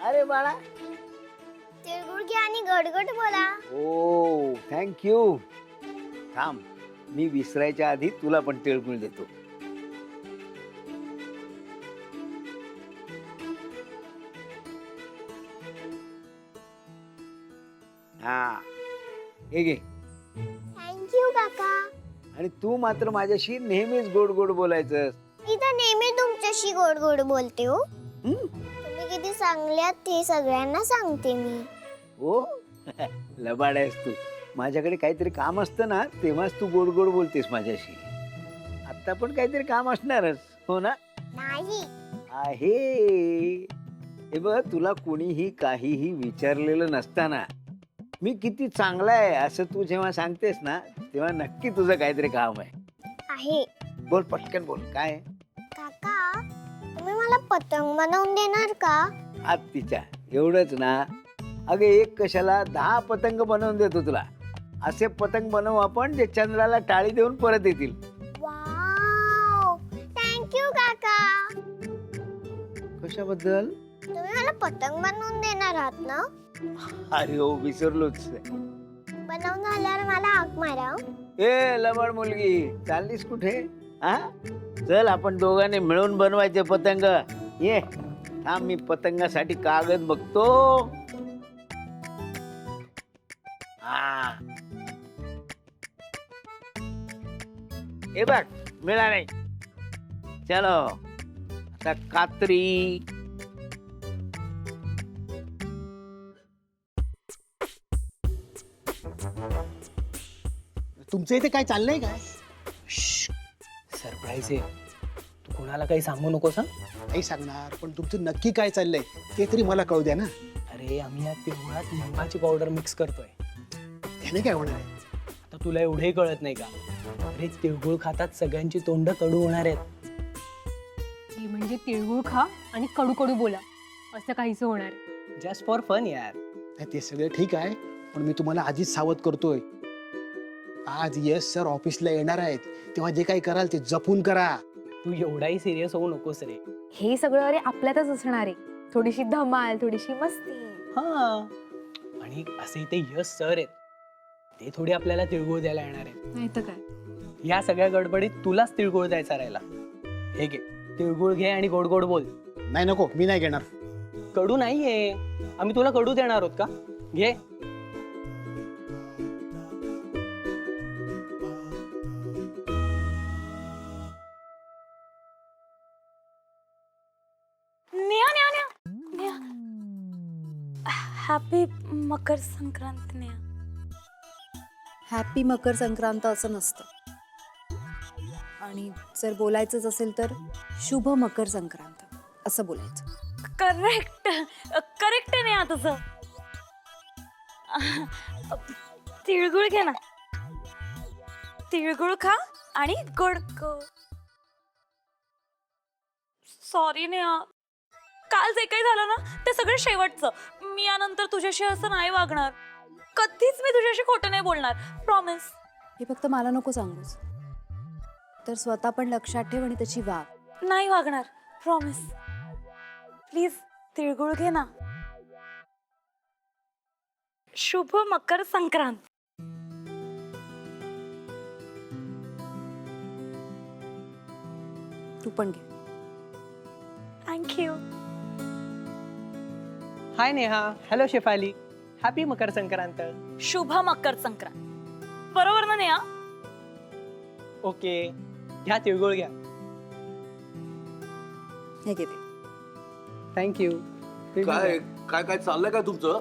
अरे बाळा, तिळगुळ घ्या आणि गडगड बोला. ओ थँक्यू. थांब, मी विसरायच्या आधी तुला पण तिळगुळ देतो. हा, हे घे. थँक्यू काका. आणि तू मात्र माझ्याशी नेहमीच गोड गोड बोलायचं. मी तर नेहमी तुमच्याशी गोड गोड बोलते हो. हं? तुम्ही किती चांगले आहात ते सगळ्यांना सांगते मी. हो लबाड आहेस तू. माझ्याकडे काहीतरी काम असतं ना, तेव्हाच तू गोड गोड बोलतेस माझ्याशी. आता पण काहीतरी काम असणारच, हो ना? नाही. आहे. हे बघ, तुला कोणीही काहीही विचारलेलं नसताना मी किती चांगला आहे असं तू जेव्हा सांगतेस ना, तेव्हा नक्की तुझं काहीतरी काम आहे. आहे. बोल, पटकन बोल. काय आहे? काका, तुम्ही मला पतंग बनवून देणार का? आत तिच्या एवढंच ना. अगे, एक कशाला 10 पतंग बनवून देतो तुला. असे पतंग बनवू आपण जे चंद्राला टाळी देऊन परत येतील. वाव, थँक्यू काका. कशाबद्दल? तुम्ही मला पतंग बनवून देणार आहात ना? अरे हो, विसरलोच. बनवून झाल्यावर मला हाक मारा. ए लबाड मुलगी, चाललीस कुठे? हा, चल आपण दोघांनी मिळून बनवायचे पतंग. ये, थांब, मी पतंगासाठी कागद बघतो. हा, हे बघ, मिळाले. चलो आता कात्री. तुमचं इथे काय चाललंय काय? सरप्राईज आहे. तू कोणाला काही सांगू नकोस हं? नाही सांगणार, पण तुमचं नक्की काय चाललंय ते तरी मला कळू द्या ना. अरे आम्ही या तिळगुळात लिंबाची पावडर मिक्स करतोय. त्याने काय होणार आहे? आता तुला एवढंही कळत नाही का? अरे तिळगुळ खातात सगळ्यांची तोंड कडू होणार आहेत. ती म्हणजे तिळगुळ खा आणि कडू कडू बोला असं काहीच होणार आहे. जस्ट फॉर फन यार. नाही, ते सगळं ठीक आहे, पण मी तुम्हाला आधीच सावध करतोय. आज यश सर ऑफिसला येणार आहेत, तेव्हा जे काही कराल ते जपून करा. तू एवढाही सिरियस होऊ नकोस रे. हे सगळं अरे आपल्यातच असणार आहे. थोडीशी धमाल, थोडीशी मस्ती. हा, आणि असे इथे यश सर आहेत, ते थोडी आपल्याला तिळगुळ द्यायला येणार आहेत. नाही तर काय. या सगळ्या गडबडीत तुलाच तिळगुळ द्यायचा राहिला. हे घे, तिळगुळ घे आणि गोड गोड बोल. नाही, नको, मी नाही घेणार. कडू नाहीये, आम्ही तुला कडू देणार आहोत का? घे. हॅपी मकर संक्रांत नेहा. हॅपी मकर संक्रांत असं नसतं. आणि जर बोलायचंच असेल तर शुभ मकर संक्रांत असं बोलायचं. करेक्ट करेक्ट आहे नेहा तुझं. तिळगुळ घे ना. तिळगुळ खा आणि गोड गोड. सॉरी नेहा, काल जे काही झालं ना ते सगळं शेवटचं. मी यानंतर तुझ्याशी असं नाही वागणार. कधीच मी तुझ्याशी खोटं नाही बोलणार. प्रॉमिस. हे फक्त मला नको सांगूस, तर स्वतः पण लक्षात ठेव आणि त्याची वाग. नाही वागणार. प्रॉमिस. प्लीज तिळगुळ घे ना. शुभ मकर संक्रांत. तू पण घे. थँक्यू. हाय नेहा. हॅलो शेफाली. हॅपी मकर संक्रांत. शुभ मकर संक्रांत. बरोबर ना नेहा? ओके, घ्या तिळगुळ घ्या. हे घे ते. थँक्यू. काय काय काय चाललंय काय तुमचं?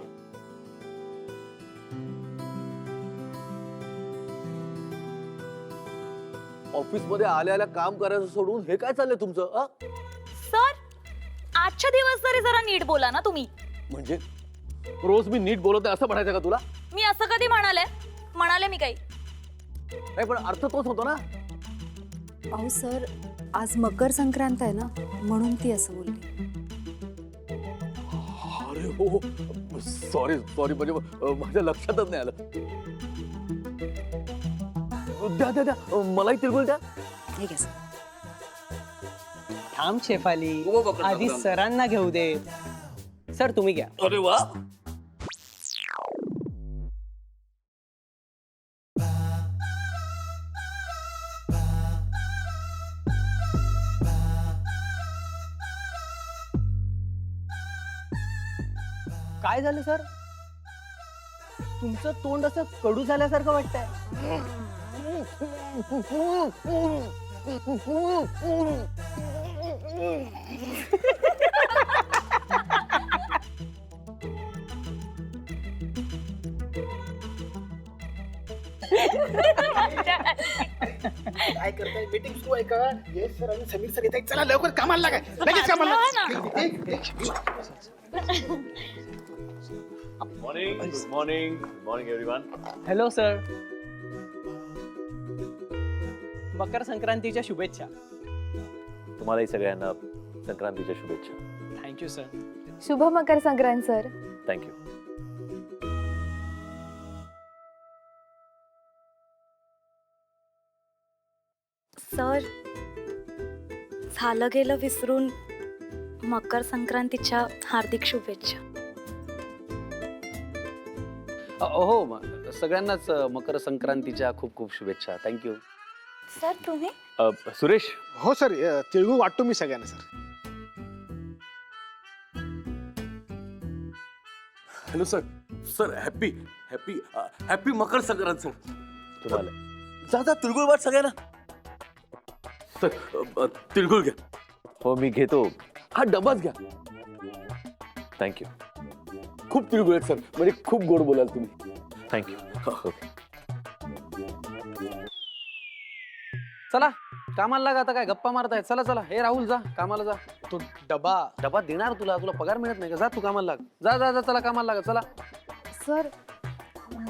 ऑफिस मध्ये आल्या आल्या काम करायचं सोडून हे काय चाललंय तुमचं? सर, आजच्या दिवस तरी जरा नीट बोला ना तुम्ही. म्हणजे रोज मी नीट बोलत आहे असं म्हणायचं का तुला? मी असं कधी म्हणाले मी काही? नाही, पण अर्थ तोच होतो ना. अहो सर, आज मकर संक्रांत आहे ना, म्हणून ती असं बोलली. अरे हो, सॉरी सॉरी, म्हणजे माझ्या लक्षातच नाही आलं. द्या द्या द्या, मलाही तिळगुळ द्या. हे घे सर. थांब शेफाली, हो, मकर आधी संक्रांत. सरांना घेऊ दे. सर तुम्ही घ्या. अरे वा. काय झालं सर? तुमचं तोंड असं कडू झाल्यासारखं वाटतंय. काय करताय? मीटिंग सुरू आहे का? येस सर आणि समीर सर येत आहेत. चला लवकर कामाला लागा. लगेच कामाला morning. Good morning. Morning everyone. Hello sir. Makar संक्रांतीच्या शुभेच्छा. तुम्हालाही सगळ्यांना संक्रांतीच्या शुभेच्छा. Thank you sir. शुभ Makar Sankrant sir. Thank you. Sir, झालं गेलं विसरून मकर संक्रांतीच्या हार्दिक शुभेच्छा. हो सगळ्यांनाच मकर संक्रांतीच्या खूप खूप शुभेच्छा. थँक्यू. सर तुम्ही सुरेश. हो सर, तिळगुळ वाटतो मी सगळ्यांना sir. Hello sir. Sir happy happy happy Makar Sankrant sir. तुम्हाला जा जा तिळगुळ वाट सगळ्यांना. सर तिळगुळ घ्या. हो मी घेतो. हा डबाच घ्या. थँक्यू. खूप तिळगुळ आहेत सर, म्हणजे खूप गोड बोलाल तुम्ही. थँक्यू. चला कामाला लागा. आता काय गप्पा मारतायत? चला चला. हे राहुल जा कामाला जा. तो डबा डबा देणार तुला पगार मिळत नाही का? जा तू कामाला लाग. जा जा जा चला कामाला लागा. चला. सर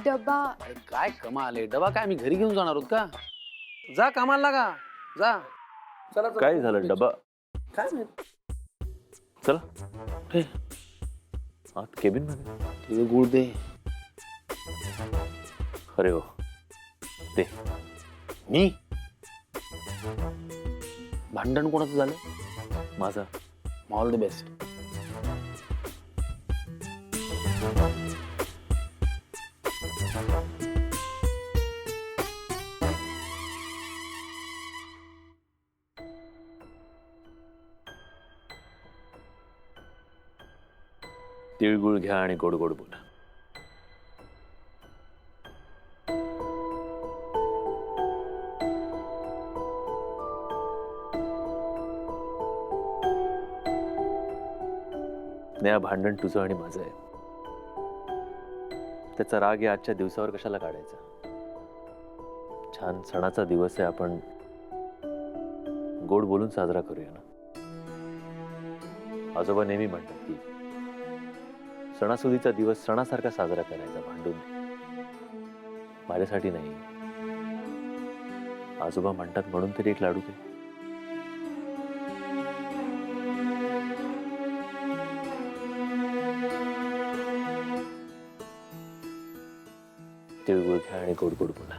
डबा. अरे काय कमाल आहे. डबा काय आम्ही घरी घेऊन जाणार आहोत का? जा कामाला लागा. जा. चला चला. काय झालं डबा? काय माहित. चला. हे, आत केबिन मध्ये. तुझं गुळ दे. अरे हो दे. मी भांडण कोणाचं झालं? माझा. All the best. तिळगुळ घ्या आणि गोड गोड बोला. स्नेहा, भांडण तुझं आणि माझं आहे. त्याचा राग या आजच्या दिवसावर कशाला काढायचा? छान सणाचा दिवस आहे, आपण गोड बोलून साजरा करूया ना. आजोबा नेहमी म्हणतात की सणासुदीचा दिवस सणासारखा साजरा करायचा, भांडून. माझ्यासाठी नाही, आजोबा म्हणतात म्हणून तरी एक लाडू दे. तिळगुळ घ्या आणि गोड गोड बोला.